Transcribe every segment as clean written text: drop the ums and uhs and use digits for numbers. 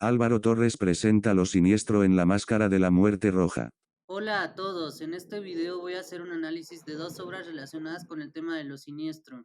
Álvaro Torres presenta Lo Siniestro en la Máscara de la Muerte Roja. Hola a todos, en este video voy a hacer un análisis de dos obras relacionadas con el tema de lo siniestro.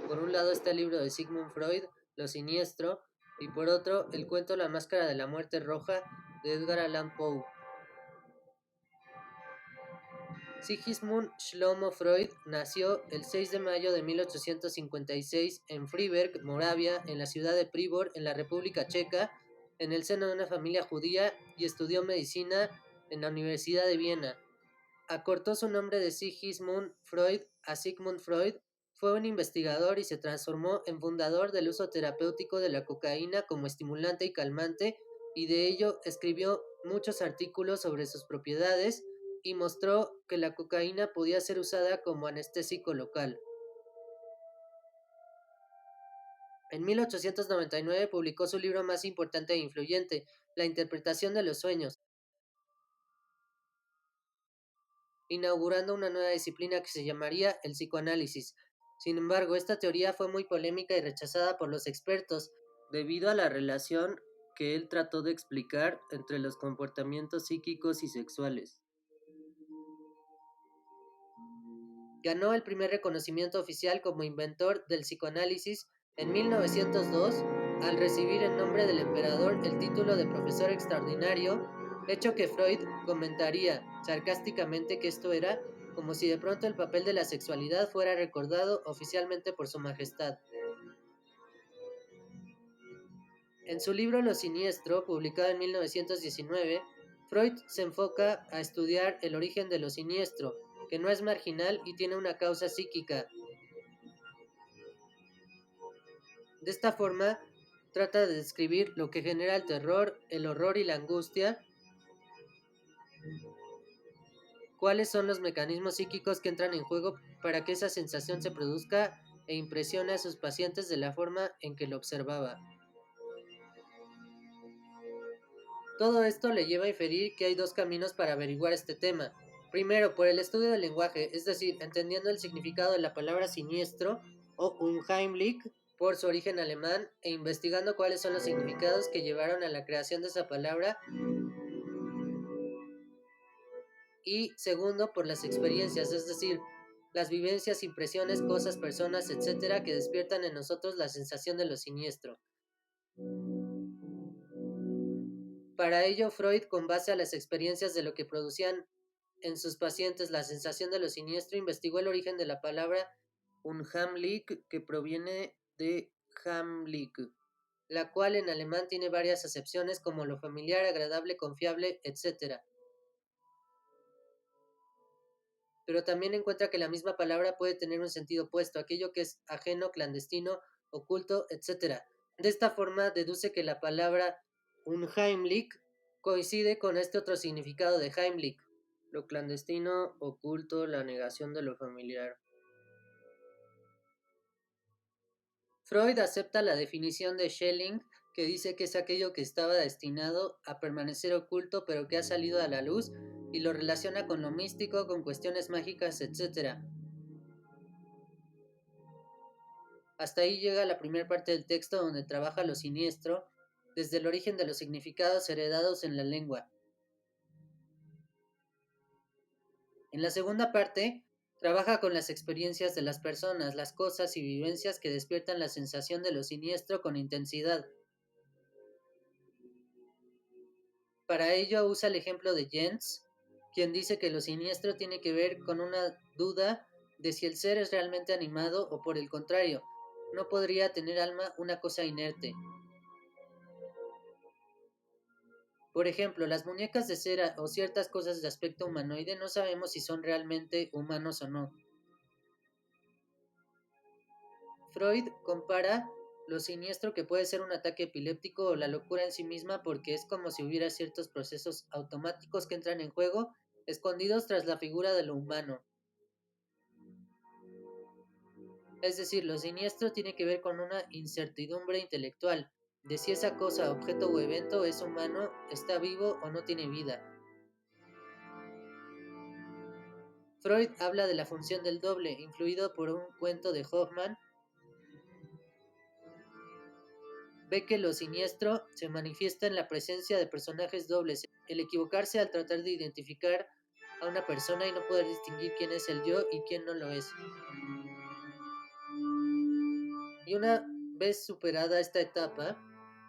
Por un lado está el libro de Sigmund Freud, Lo Siniestro, y por otro, el cuento La Máscara de la Muerte Roja, de Edgar Allan Poe. Sigismund Shlomo Freud nació el 6 de mayo de 1856 en Freiberg, Moravia, en la ciudad de Pribor, en la República Checa, en el seno de una familia judía, y estudió medicina en la Universidad de Viena. Acortó su nombre de Sigismund Freud a Sigmund Freud. Fue un investigador y se transformó en fundador del uso terapéutico de la cocaína como estimulante y calmante, y de ello escribió muchos artículos sobre sus propiedades y mostró que la cocaína podía ser usada como anestésico local. En 1899 publicó su libro más importante e influyente, La interpretación de los sueños, inaugurando una nueva disciplina que se llamaría el psicoanálisis. Sin embargo, esta teoría fue muy polémica y rechazada por los expertos, debido a la relación que él trató de explicar entre los comportamientos psíquicos y sexuales. Ganó el primer reconocimiento oficial como inventor del psicoanálisis en 1902 al recibir en nombre del emperador el título de profesor extraordinario, hecho que Freud comentaría sarcásticamente que esto era como si de pronto el papel de la sexualidad fuera recordado oficialmente por su majestad. En su libro Lo Siniestro, publicado en 1919, Freud se enfoca a estudiar el origen de lo siniestro, que no es marginal y tiene una causa psíquica. De esta forma, trata de describir lo que genera el terror, el horror y la angustia, cuáles son los mecanismos psíquicos que entran en juego para que esa sensación se produzca e impresione a sus pacientes de la forma en que lo observaba. Todo esto le lleva a inferir que hay dos caminos para averiguar este tema. Primero, por el estudio del lenguaje, es decir, entendiendo el significado de la palabra siniestro o unheimlich por su origen alemán e investigando cuáles son los significados que llevaron a la creación de esa palabra. Y segundo, por las experiencias, es decir, las vivencias, impresiones, cosas, personas, etcétera, que despiertan en nosotros la sensación de lo siniestro. Para ello, Freud, con base a las experiencias de lo que producían en sus pacientes la sensación de lo siniestro, investigó el origen de la palabra unheimlich, que proviene de heimlich, la cual en alemán tiene varias acepciones como lo familiar, agradable, confiable, etc. Pero también encuentra que la misma palabra puede tener un sentido opuesto, aquello que es ajeno, clandestino, oculto, etc. De esta forma deduce que la palabra unheimlich coincide con este otro significado de Heimlich, lo clandestino, oculto, la negación de lo familiar. Freud acepta la definición de Schelling, que dice que es aquello que estaba destinado a permanecer oculto pero que ha salido a la luz, y lo relaciona con lo místico, con cuestiones mágicas, etc. Hasta ahí llega la primera parte del texto, donde trabaja lo siniestro desde el origen de los significados heredados en la lengua. En la segunda parte, trabaja con las experiencias de las personas, las cosas y vivencias que despiertan la sensación de lo siniestro con intensidad. Para ello usa el ejemplo de Jens, quien dice que lo siniestro tiene que ver con una duda de si el ser es realmente animado o, por el contrario, no podría tener alma una cosa inerte. Por ejemplo, las muñecas de cera o ciertas cosas de aspecto humanoide no sabemos si son realmente humanos o no. Freud compara lo siniestro que puede ser un ataque epiléptico o la locura en sí misma, porque es como si hubiera ciertos procesos automáticos que entran en juego, escondidos tras la figura de lo humano. Es decir, lo siniestro tiene que ver con una incertidumbre intelectual, de si esa cosa, objeto o evento es humano, está vivo o no tiene vida. Freud habla de la función del doble, influido por un cuento de Hoffmann, ve que lo siniestro se manifiesta en la presencia de personajes dobles, el equivocarse al tratar de identificar a una persona y no poder distinguir quién es el yo y quién no lo es. Y una vez superada esta etapa,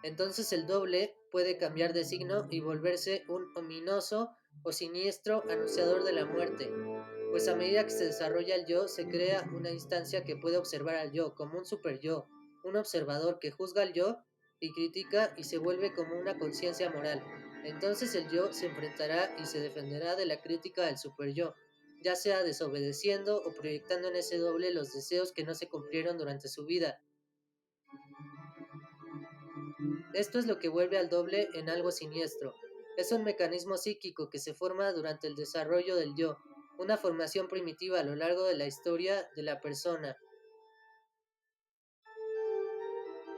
entonces el doble puede cambiar de signo y volverse un ominoso o siniestro anunciador de la muerte, pues a medida que se desarrolla el yo, se crea una instancia que puede observar al yo como un super yo, un observador que juzga al yo y critica y se vuelve como una conciencia moral. Entonces el yo se enfrentará y se defenderá de la crítica del super yo, ya sea desobedeciendo o proyectando en ese doble los deseos que no se cumplieron durante su vida. Esto es lo que vuelve al doble en algo siniestro. Es un mecanismo psíquico que se forma durante el desarrollo del yo, una formación primitiva a lo largo de la historia de la persona.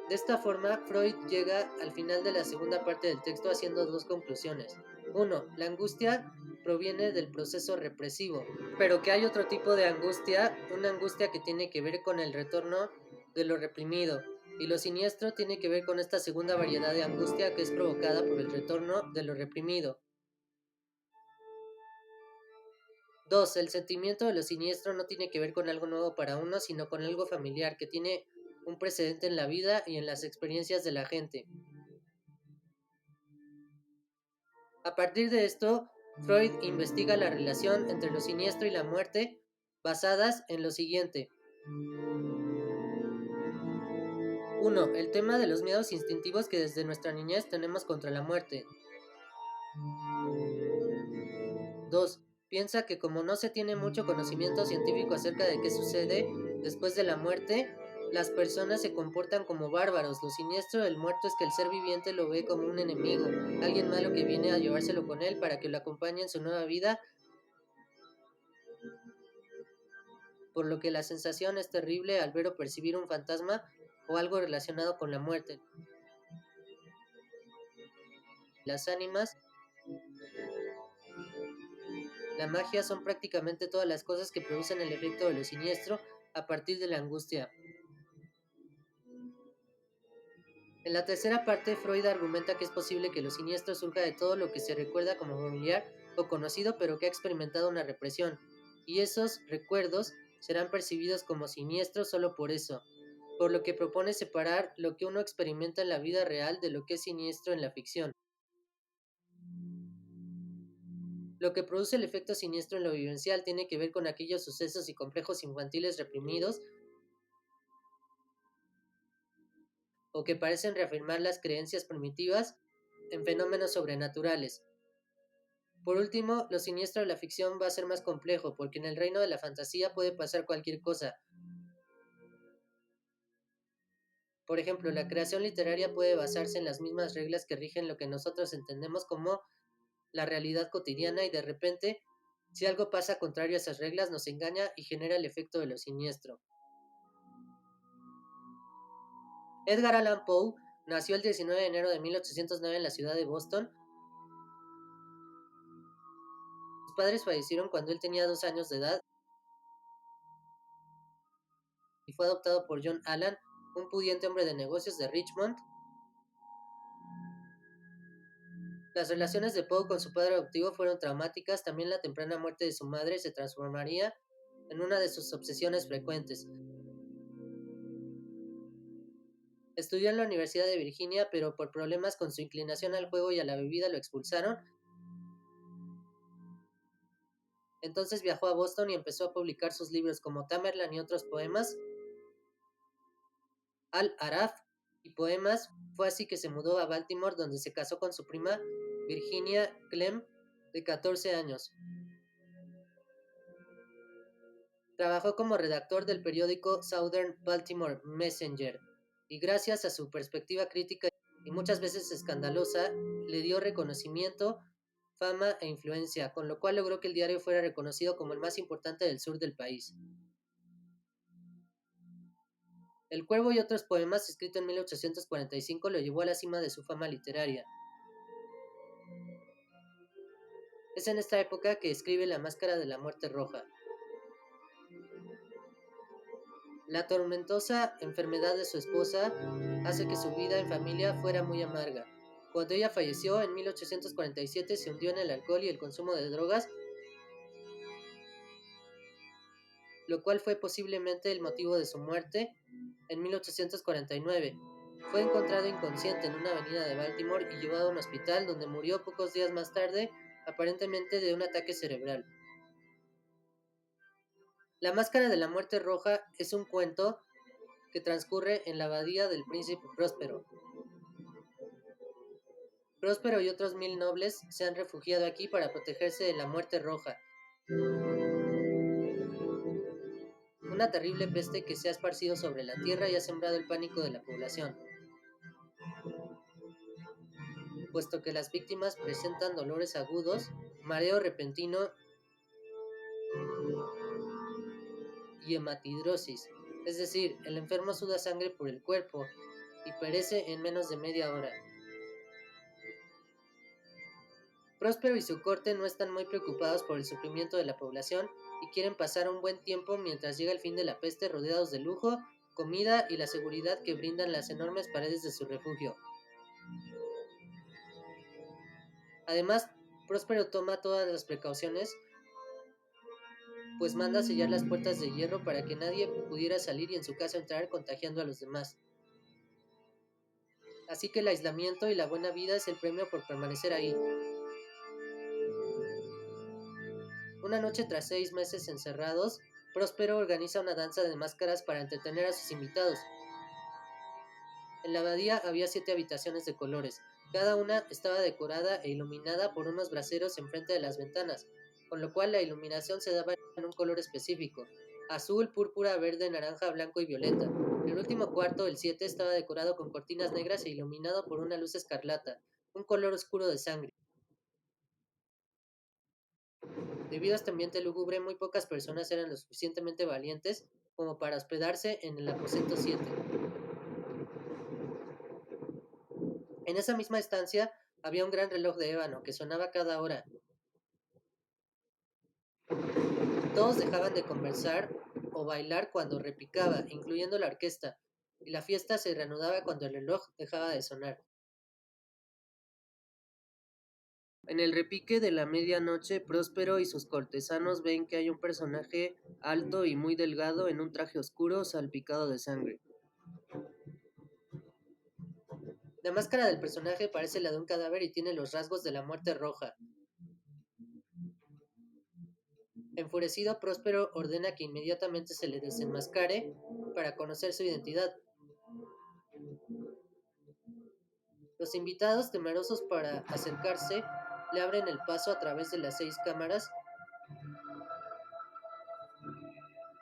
De esta forma, Freud llega al final de la segunda parte del texto haciendo dos conclusiones. 1. La angustia proviene del proceso represivo, pero que hay otro tipo de angustia, una angustia que tiene que ver con el retorno de lo reprimido, y lo siniestro tiene que ver con esta segunda variedad de angustia que es provocada por el retorno de lo reprimido. 2. El sentimiento de lo siniestro no tiene que ver con algo nuevo para uno, sino con algo familiar que tiene un precedente en la vida y en las experiencias de la gente. A partir de esto, Freud investiga la relación entre lo siniestro y la muerte basadas en lo siguiente. 1. El tema de los miedos instintivos que desde nuestra niñez tenemos contra la muerte. 2. Piensa que como no se tiene mucho conocimiento científico acerca de qué sucede después de la muerte, las personas se comportan como bárbaros. Lo siniestro del muerto es que el ser viviente lo ve como un enemigo, alguien malo que viene a llevárselo con él para que lo acompañe en su nueva vida, por lo que la sensación es terrible al ver o percibir un fantasma o algo relacionado con la muerte. Las ánimas, la magia son prácticamente todas las cosas que producen el efecto de lo siniestro a partir de la angustia. En la tercera parte, Freud argumenta que es posible que lo siniestro surja de todo lo que se recuerda como familiar o conocido, pero que ha experimentado una represión, y esos recuerdos serán percibidos como siniestros solo por eso, por lo que propone separar lo que uno experimenta en la vida real de lo que es siniestro en la ficción. Lo que produce el efecto siniestro en lo vivencial tiene que ver con aquellos sucesos y complejos infantiles reprimidos o que parecen reafirmar las creencias primitivas en fenómenos sobrenaturales. Por último, lo siniestro de la ficción va a ser más complejo, porque en el reino de la fantasía puede pasar cualquier cosa. Por ejemplo, la creación literaria puede basarse en las mismas reglas que rigen lo que nosotros entendemos como la realidad cotidiana y de repente, si algo pasa contrario a esas reglas, nos engaña y genera el efecto de lo siniestro. Edgar Allan Poe nació el 19 de enero de 1809 en la ciudad de Boston. Sus padres fallecieron cuando él tenía 2 años de edad y fue adoptado por John Allan, un pudiente hombre de negocios de Richmond. Las relaciones de Poe con su padre adoptivo fueron traumáticas, también la temprana muerte de su madre se transformaría en una de sus obsesiones frecuentes. Estudió en la Universidad de Virginia, pero por problemas con su inclinación al juego y a la bebida lo expulsaron. Entonces viajó a Boston y empezó a publicar sus libros como Tamerlane y otros poemas, Al-Araf y poemas. Fue así que se mudó a Baltimore, donde se casó con su prima Virginia Clem, de 14 años. Trabajó como redactor del periódico Southern Baltimore Messenger y gracias a su perspectiva crítica y muchas veces escandalosa, le dio reconocimiento, fama e influencia, con lo cual logró que el diario fuera reconocido como el más importante del sur del país. El Cuervo y otros poemas, escrito en 1845, lo llevó a la cima de su fama literaria. Es en esta época que escribe La Máscara de la Muerte Roja. La tormentosa enfermedad de su esposa hace que su vida en familia fuera muy amarga. Cuando ella falleció en 1847 se hundió en el alcohol y el consumo de drogas, lo cual fue posiblemente el motivo de su muerte en 1849. Fue encontrado inconsciente en una avenida de Baltimore y llevado a un hospital donde murió pocos días más tarde, aparentemente de un ataque cerebral. La Máscara de la Muerte Roja es un cuento que transcurre en la abadía del príncipe Próspero. Próspero y otros 1000 nobles se han refugiado aquí para protegerse de la Muerte Roja, una terrible peste que se ha esparcido sobre la tierra y ha sembrado el pánico de la población, puesto que las víctimas presentan dolores agudos, mareo repentino y hematidrosis, es decir, el enfermo suda sangre por el cuerpo y perece en menos de media hora. Próspero y su corte no están muy preocupados por el sufrimiento de la población y quieren pasar un buen tiempo mientras llega el fin de la peste, rodeados de lujo, comida y la seguridad que brindan las enormes paredes de su refugio. Además, Próspero toma todas las precauciones, pues manda sellar las puertas de hierro para que nadie pudiera salir y en su casa entrar contagiando a los demás. Así que el aislamiento y la buena vida es el premio por permanecer ahí. Una noche tras 6 meses encerrados, Próspero organiza una danza de máscaras para entretener a sus invitados. En la abadía había 7 habitaciones de colores. Cada una estaba decorada e iluminada por unos braseros enfrente de las ventanas, con lo cual la iluminación se daba en un color específico: azul, púrpura, verde, naranja, blanco y violeta. El último cuarto, el 7, estaba decorado con cortinas negras e iluminado por una luz escarlata, un color oscuro de sangre. Debido a este ambiente lúgubre, muy pocas personas eran lo suficientemente valientes como para hospedarse en el aposento 7. En esa misma estancia había un gran reloj de ébano que sonaba cada hora. Todos dejaban de conversar o bailar cuando repicaba, incluyendo la orquesta, y la fiesta se reanudaba cuando el reloj dejaba de sonar. En el repique de la medianoche, Próspero y sus cortesanos ven que hay un personaje alto y muy delgado en un traje oscuro salpicado de sangre. La máscara del personaje parece la de un cadáver y tiene los rasgos de la Muerte Roja. Enfurecido, Próspero ordena que inmediatamente se le desenmascare para conocer su identidad. Los invitados, temerosos para acercarse, le abren el paso a través de las 6 cámaras.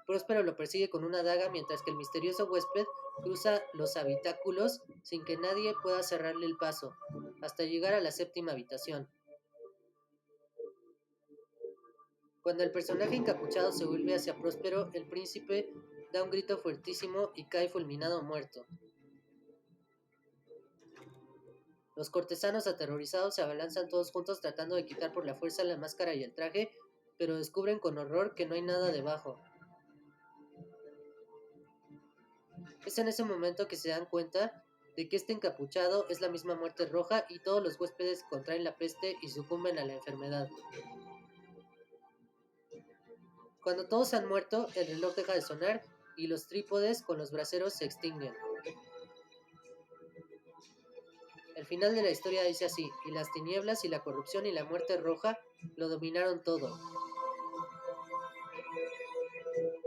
Próspero lo persigue con una daga mientras que el misterioso huésped cruza los habitáculos sin que nadie pueda cerrarle el paso, hasta llegar a la 7ª habitación. Cuando el personaje encapuchado se vuelve hacia Próspero, el príncipe da un grito fuertísimo y cae fulminado muerto. Los cortesanos aterrorizados se abalanzan todos juntos tratando de quitar por la fuerza la máscara y el traje, pero descubren con horror que no hay nada debajo. Es en ese momento que se dan cuenta de que este encapuchado es la misma Muerte Roja y todos los huéspedes contraen la peste y sucumben a la enfermedad. Cuando todos han muerto, el reloj deja de sonar y los trípodes con los braseros se extinguen. El final de la historia dice así: y las tinieblas y la corrupción y la Muerte Roja lo dominaron todo.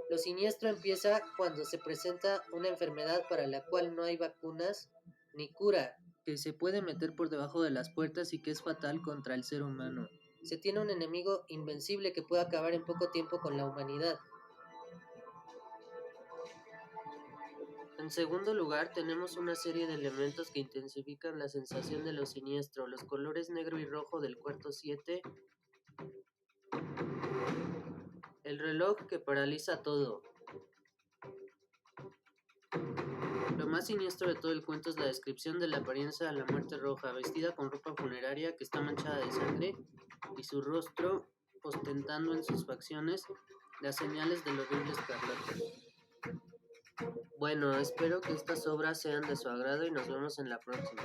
Lo siniestro empieza cuando se presenta una enfermedad para la cual no hay vacunas ni cura, que se puede meter por debajo de las puertas y que es fatal contra el ser humano. Se tiene un enemigo invencible que puede acabar en poco tiempo con la humanidad. En segundo lugar, tenemos una serie de elementos que intensifican la sensación de lo siniestro: los colores negro y rojo del cuarto 7, el reloj que paraliza todo. Lo más siniestro de todo el cuento es la descripción de la apariencia de la Muerte Roja, vestida con ropa funeraria que está manchada de sangre, y su rostro ostentando en sus facciones las señales del horrible escarlata. Bueno, espero que estas obras sean de su agrado y nos vemos en la próxima.